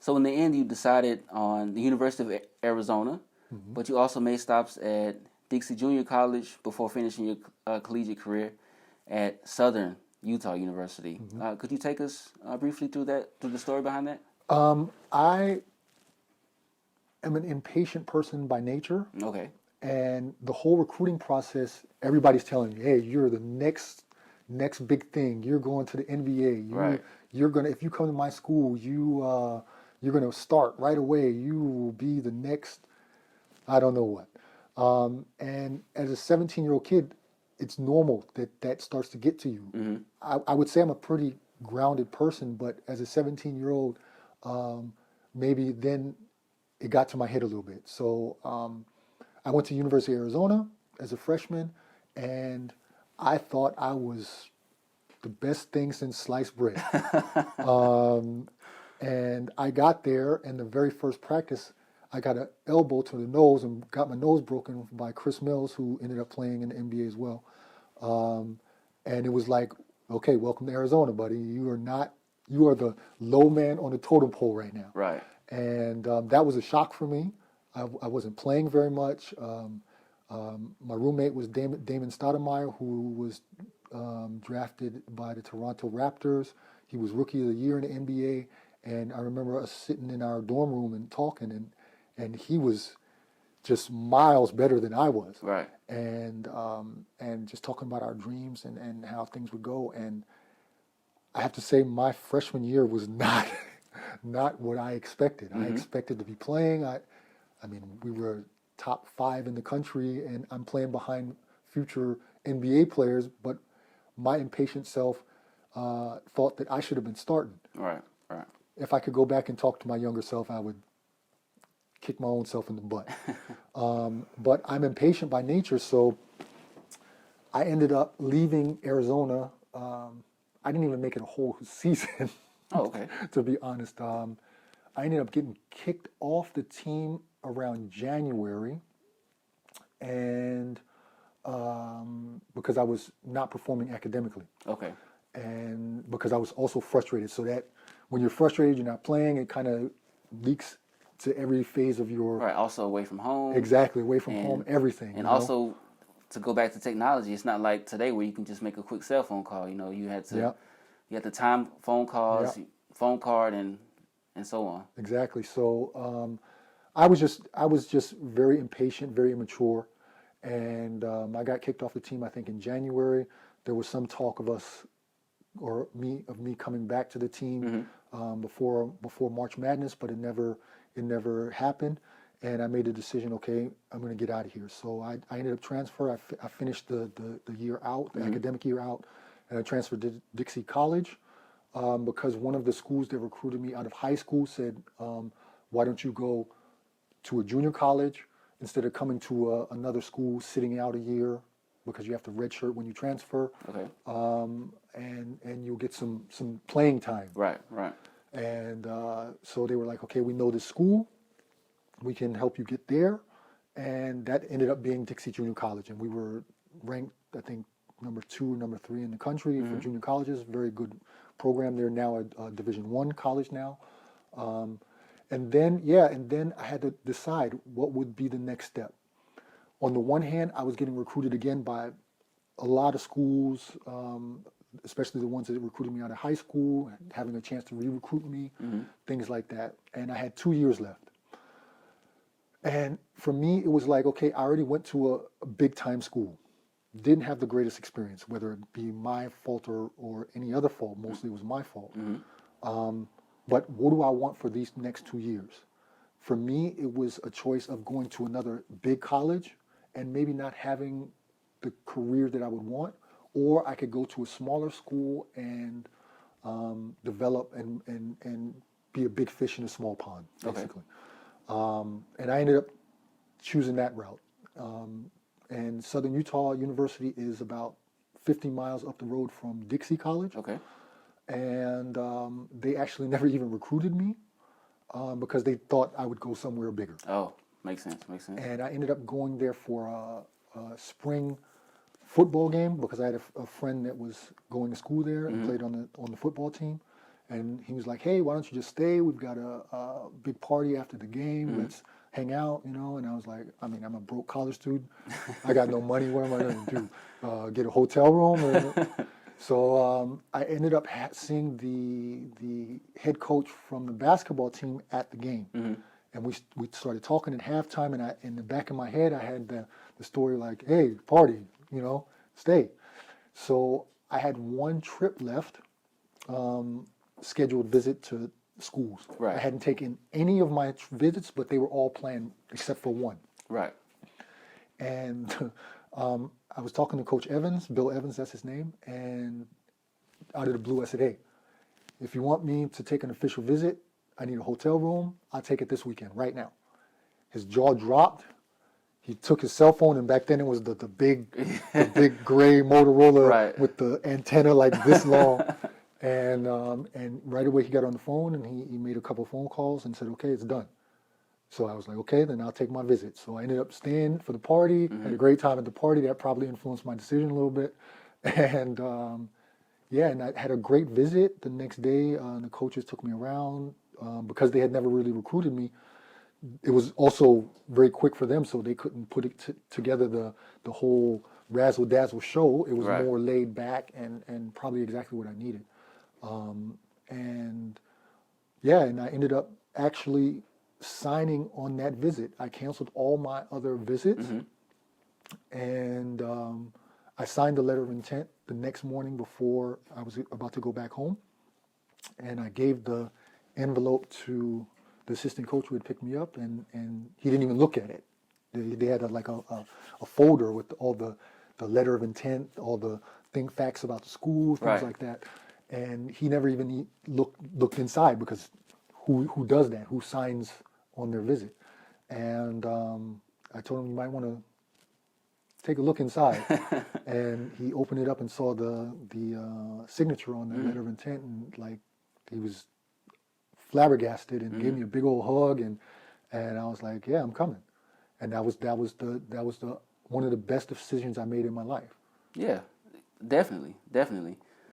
So in the end, you decided on the University of Arizona, but you also made stops at Dixie Junior College before finishing your collegiate career at Southern Utah University. Could you take us briefly through the story behind that? I am an impatient person by nature. Okay. And the whole recruiting process, everybody's telling you, hey, you're the next big thing. You're going to the NBA. Right. You're gonna, if you come to my school, you're gonna start right away. You will be the next, I don't know what. And as a 17-year-old kid, it's normal that starts to get to you. I would say I'm a pretty grounded person, but as a 17-year-old, maybe then it got to my head a little bit. So I went to University of Arizona as a freshman, and I thought I was the best thing since sliced bread. And I got there, and the very first practice, I got an elbow to the nose and got my nose broken by Chris Mills, who ended up playing in the NBA as well. And it was like, okay, welcome to Arizona, buddy. You are the low man on the totem pole right now. Right. And that was a shock for me. I wasn't playing very much. My roommate was Damon Stoudemire, who was drafted by the Toronto Raptors. He was Rookie of the Year in the NBA. And I remember us sitting in our dorm room and talking, and he was just miles better than I was. Right. And just talking about our dreams and how things would go. And I have to say, my freshman year was not what I expected. I expected to be playing. I mean, we were top 5 in the country, and I'm playing behind future NBA players, but my impatient self thought that I should have been starting. Right, right. If I could go back and talk to my younger self, I would kick my own self in the butt. But I'm impatient by nature, so I ended up leaving Arizona. I didn't even make it a whole season. Oh, okay. To be honest. I ended up getting kicked off the team around January, and because I was not performing academically. Okay. And because I was also frustrated. So that when you're frustrated, you're not playing, it kind of leaks to every phase of your... Right, also away from home. Exactly, away from home, everything. And also, to go back to technology, it's not like today where you can just make a quick cell phone call. You know, you had to time phone calls, phone card, and so on. Exactly. So I was just very impatient, very immature, and I got kicked off the team. I think in January. There was some talk of me coming back to the team before March Madness, but it never happened. And I made a decision. Okay, I'm going to get out of here. So I ended up transfer. I finished the year out, the academic year out, and I transferred to Dixie College. Because one of the schools that recruited me out of high school said, why don't you go to a junior college instead of coming to another school, sitting out a year, because you have to redshirt when you transfer. Okay. And you'll get some playing time. Right, right. And so they were like, okay, we know this school. We can help you get there. And that ended up being Dixie Junior College. And we were ranked, I think, number 2 or number 3 in the country for junior colleges. Very good program. They're now a Division I college now. And then I had to decide what would be the next step. On the one hand, I was getting recruited again by a lot of schools, especially the ones that recruited me out of high school, having a chance to re-recruit me, things like that. And I had 2 years left. And for me, it was like, okay, I already went to a big-time school. Didn't have the greatest experience, whether it be my fault or any other fault. Mostly it was my fault. But what do I want for these next 2 years? For me, it was a choice of going to another big college and maybe not having the career that I would want, or I could go to a smaller school and develop and be a big fish in a small pond, basically. Okay. And I ended up choosing that route. And Southern Utah University is about 50 miles up the road from Dixie College. Okay. And they actually never even recruited me because they thought I would go somewhere bigger. Oh, makes sense, makes sense. And I ended up going there for a spring football game because I had a friend that was going to school there and played on the football team. And he was like, hey, why don't you just stay? We've got a big party after the game. Let's hang out, you know? And I was like, I mean, I'm a broke college student. I got no money. What am I going to do? Get a hotel room? So I ended up seeing the head coach from the basketball team at the game. And we started talking at halftime, and in the back of my head, I had the story like, hey, party, you know, stay. So I had one trip left, scheduled visit to schools. Right. I hadn't taken any of my visits, but they were all planned except for one. Right. And I was talking to Coach Evans, Bill Evans, that's his name, and out of the blue, I said, hey, if you want me to take an official visit, I need a hotel room. I'll take it this weekend, right now. His jaw dropped. He took his cell phone, and back then it was the big gray Motorola with the antenna like this long. And right away he got on the phone, and he made a couple of phone calls and said, okay, it's done. So I was like, okay, then I'll take my visit. So I ended up staying for the party, had a great time at the party. That probably influenced my decision a little bit. And and I had a great visit. The next day, the coaches took me around because they had never really recruited me. It was also very quick for them, so they couldn't put it together the whole razzle-dazzle show. It was more laid back and probably exactly what I needed. And I ended up actually signing on that visit. I canceled all my other visits, and I signed the letter of intent the next morning before I was about to go back home, and I gave the envelope to the assistant coach who had picked me up, and he didn't even look at it. They had a folder with all the letter of intent, all the facts about the school, things like that, and he never even looked inside, because who does that? Who signs on their visit? And I told him, you might want to take a look inside. And he opened it up and saw the signature on the letter of intent, and like he was flabbergasted and gave me a big old hug, and I was like, yeah, I'm coming. And that was the one of the best decisions I made in my life. Yeah, definitely.